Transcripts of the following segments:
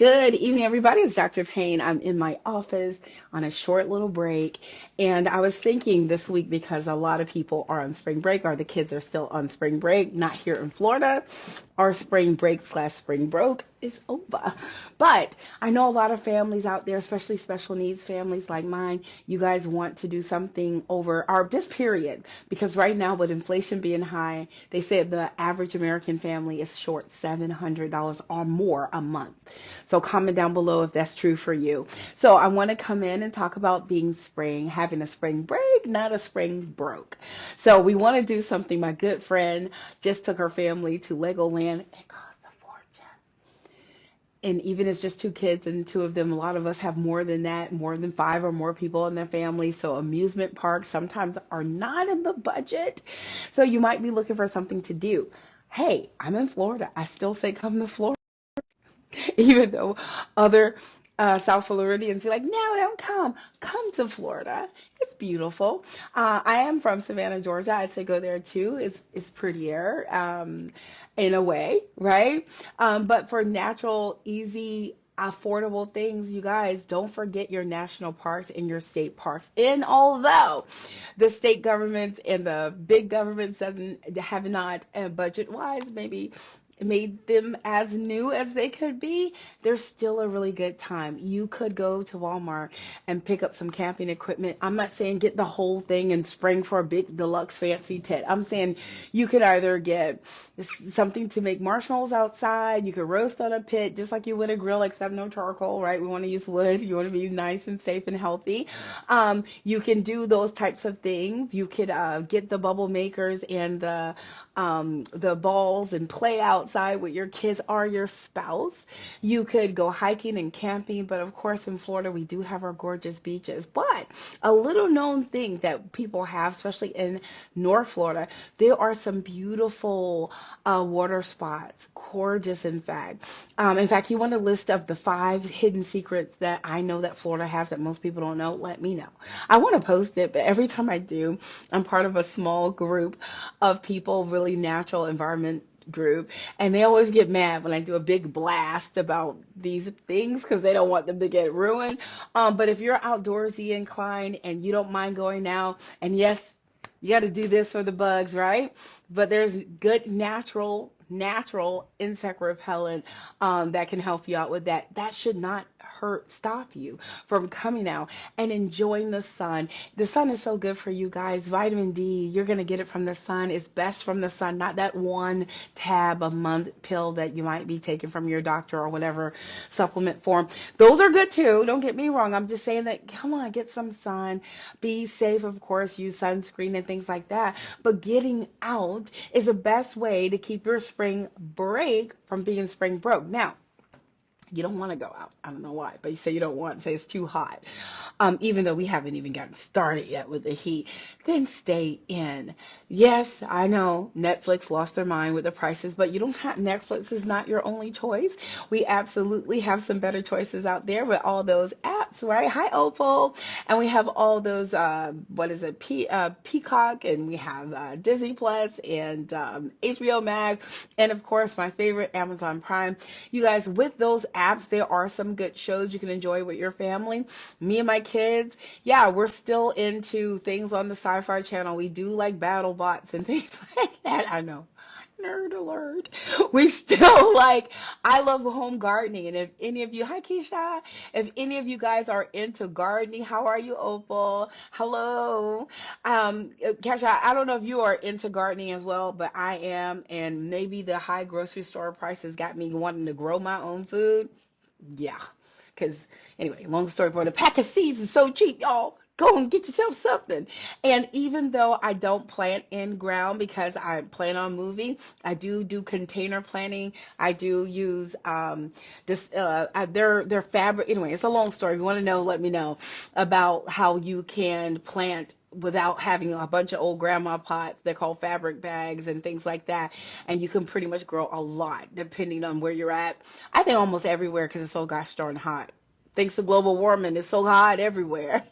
Good evening, everybody. It's Dr. Payne. I'm in my office on a short little break. And I was thinking this week because a lot of people are on spring break, or the kids are still on spring break, not here in Florida. Our spring break slash spring broke is over. But I know a lot of families out there, especially special needs families like mine, you guys want to do something over our this period. Because right now, with inflation being high, they said the average American family is short $700 or more a month. So comment down below if that's true for you. So I want to come in and talk about being spring, having a spring break, not a spring broke. So we want to do something. My good friend just took her family to Legoland. It cost a fortune. And even it's just two kids and two of them, a lot of us have more than that, more than five or more people in their family. So amusement parks sometimes are not in the budget. So you might be looking for something to do. Hey, I'm in Florida. I still say come to Florida. Even though other South Floridians be like, no, don't come. Come to Florida. It's beautiful. I am from Savannah, Georgia. I'd say go there too. It's prettier in a way, right? But for natural, easy, affordable things, you guys, don't forget your national parks and your state parks. And although the state governments and the big governments doesn't have not budget wise maybe made them as new as they could be, there's still a really good time. You could go to Walmart and pick up some camping equipment. I'm not saying get the whole thing and spring for a big deluxe fancy tent. I'm saying you could either get something to make marshmallows outside. You could roast on a pit just like you would a grill, except no charcoal, right? We want to use wood. You want to be nice and safe and healthy. You can do those types of things. You could get the bubble makers and the balls and play outside with your kids or your spouse. You could go hiking and camping, but of course in Florida we do have our gorgeous beaches. But a little known thing that people have, especially in North Florida, there are some beautiful water spots, gorgeous in fact, you want a list of the 5 hidden secrets that I know that Florida has that most people don't know, let me know. I want to post it, but every time I do, I'm part of a small group of people, really natural environment group, and they always get mad when I do a big blast about these things because they don't want them to get ruined. But if you're outdoorsy inclined and you don't mind going out, and yes, you got to do this for the bugs, right? But there's good natural insect repellent that can help you out with that. That should not stop you from coming out and enjoying the sun. The sun is so good for you guys. Vitamin D, you're going to get it from the sun. It's best from the sun, not that one tab a month pill that you might be taking from your doctor or whatever supplement form. Those are good too. Don't get me wrong. I'm just saying that, come on, get some sun. Be safe, of course, use sunscreen and things like that. But getting out is the best way to keep your spring break from being spring broke. Now, you don't want to go out. I don't know why, but you say you don't want, say it's too hot. Even though we haven't even gotten started yet with the heat, then stay in. Yes, I know Netflix lost their mind with the prices, but you don't have, Netflix is not your only choice. We absolutely have some better choices out there with all those apps, right? Hi, Opal. And we have all those, what is it, Peacock, and we have Disney Plus and HBO Max, and of course, my favorite, Amazon Prime. You guys, with those apps, there are some good shows you can enjoy with your family. Me and my kids, yeah, we're still into things on the Sci-Fi Channel. We do like battle bots and things like that. I know. Nerd alert. We still like, I love home gardening. And if any of you, hi Keisha, if any of you guys are into gardening, how are you, Opal? Hello. Keisha, I don't know if you are into gardening as well, but I am. And maybe the high grocery store prices got me wanting to grow my own food. Yeah. Because anyway, long story short, a pack of seeds is so cheap, y'all. Go and get yourself something. And even though I don't plant in ground because I plan on moving, I do container planting. I do use their fabric. Anyway, it's a long story. If you want to know, let me know about how you can plant without having a bunch of old grandma pots. They're called fabric bags and things like that. And you can pretty much grow a lot depending on where you're at. I think almost everywhere because it's so gosh darn hot. Thanks to global warming, it's so hot everywhere.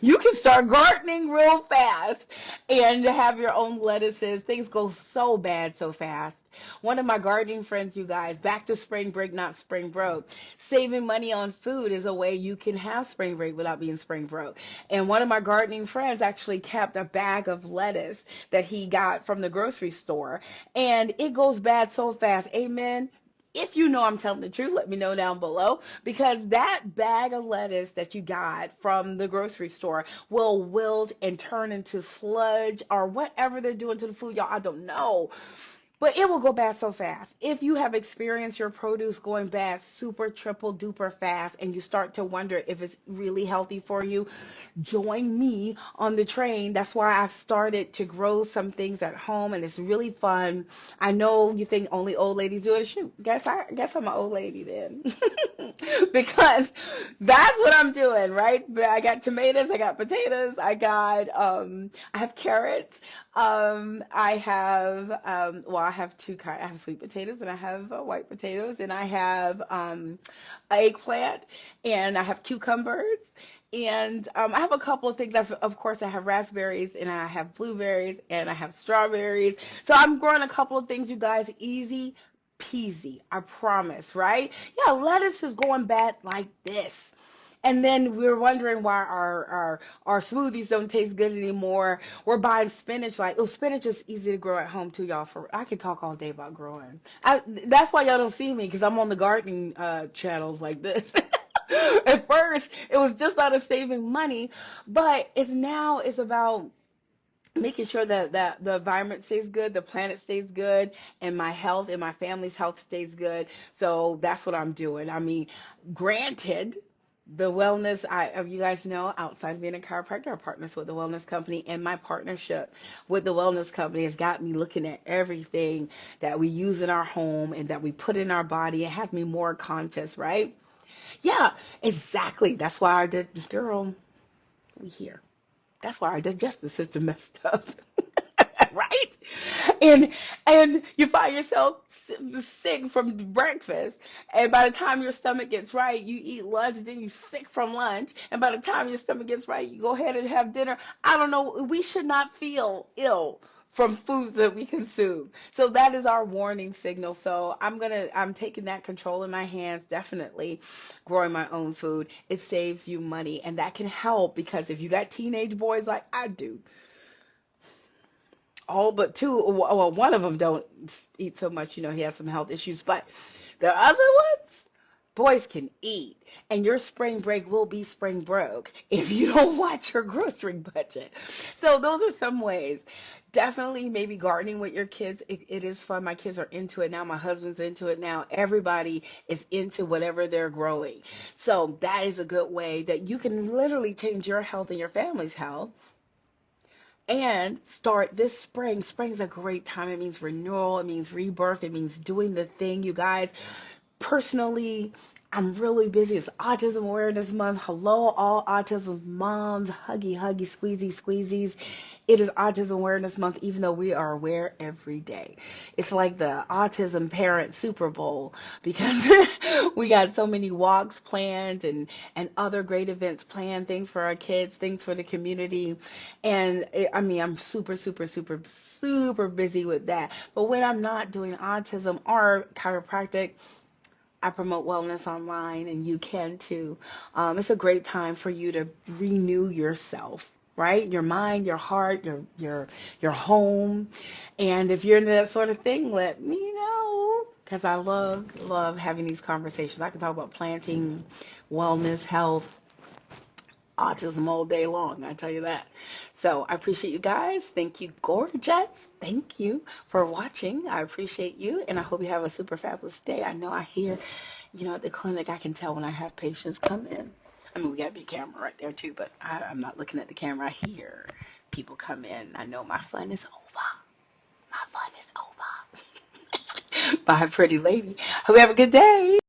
You can start gardening real fast and have your own lettuces. Things go so bad so fast. One of my gardening friends, you guys, back to spring break, not spring broke. Saving money on food is a way you can have spring break without being spring broke. And one of my gardening friends actually kept a bag of lettuce that he got from the grocery store, and it goes bad so fast. Amen. If you know I'm telling the truth, let me know down below, because that bag of lettuce that you got from the grocery store will wilt and turn into sludge or whatever they're doing to the food, y'all. I don't know. But it will go bad so fast. If you have experienced your produce going bad super, triple, duper fast, and you start to wonder if it's really healthy for you, join me on the train. That's why I've started to grow some things at home, and it's really fun. I know you think only old ladies do it. Shoot, guess I'm an old lady then. Because that's what I'm doing, right? But I got tomatoes, I got potatoes, I have carrots, I have well, I have two kinds. I have sweet potatoes and I have white potatoes, and I have eggplant, and I have cucumbers, and I have a couple of things. Of course, I have raspberries, and I have blueberries, and I have strawberries. So I'm growing a couple of things, you guys. Easy peasy, I promise, right? Yeah, lettuce is going bad like this. And then we're wondering why our smoothies don't taste good anymore. We're buying spinach, like, oh, spinach is easy to grow at home too, y'all. For I can talk all day about growing. That's why y'all don't see me, because I'm on the gardening channels like this. At first, it was just out of saving money, but it's about making sure that the environment stays good, the planet stays good, and my health and my family's health stays good. So that's what I'm doing. I mean, granted, the wellness, you guys know, outside of being a chiropractor, I partners with the wellness company, and my partnership with the wellness company has got me looking at everything that we use in our home and that we put in our body. It has me more conscious, right? Yeah, exactly. That's why girl, we here. That's why our digestive system messed up. Right? And you find yourself sick from breakfast, and by the time your stomach gets right, you eat lunch, then you sick from lunch, and by the time your stomach gets right, you go ahead and have dinner. I don't know. We should not feel ill from foods that we consume. So that is our warning signal. So I'm taking that control in my hands, definitely growing my own food. It saves you money, and that can help, because if you got teenage boys like I do, all but two, well, one of them don't eat so much, he has some health issues, but the other ones, boys can eat, and your spring break will be spring broke if you don't watch your grocery budget. So those are some ways. Definitely maybe gardening with your kids. It is fun. My kids are into it now. My husband's into it now. Everybody is into whatever they're growing. So that is a good way that you can literally change your health and your family's health and start this spring. Spring's a great time. It means renewal, it means rebirth, it means doing the thing, you guys. Personally, I'm really busy. It's Autism Awareness Month. Hello, all autism moms. Huggy, huggy, squeezy, squeezies. It is Autism Awareness Month, even though we are aware every day. It's like the Autism Parent Super Bowl, because we got so many walks planned, and other great events planned, things for our kids, things for the community. And I mean, I'm super, super, super, super busy with that. But when I'm not doing autism or chiropractic, I promote wellness online, and you can too. It's a great time for you to renew yourself, right? Your mind, your heart, your home. And if you're into that sort of thing, let me know, because I love having these conversations. I can talk about planting, wellness, health, autism all day long, I tell you that. So I appreciate you guys. Thank you, gorgeous. Thank you for watching. I appreciate you, and I hope you have a super fabulous day. I know I hear, at the clinic, I can tell when I have patients come in. I mean, we got a big camera right there too, but I'm not looking at the camera. I hear people come in. I know my fun is over. My fun is over. Bye, pretty lady. Hope you have a good day.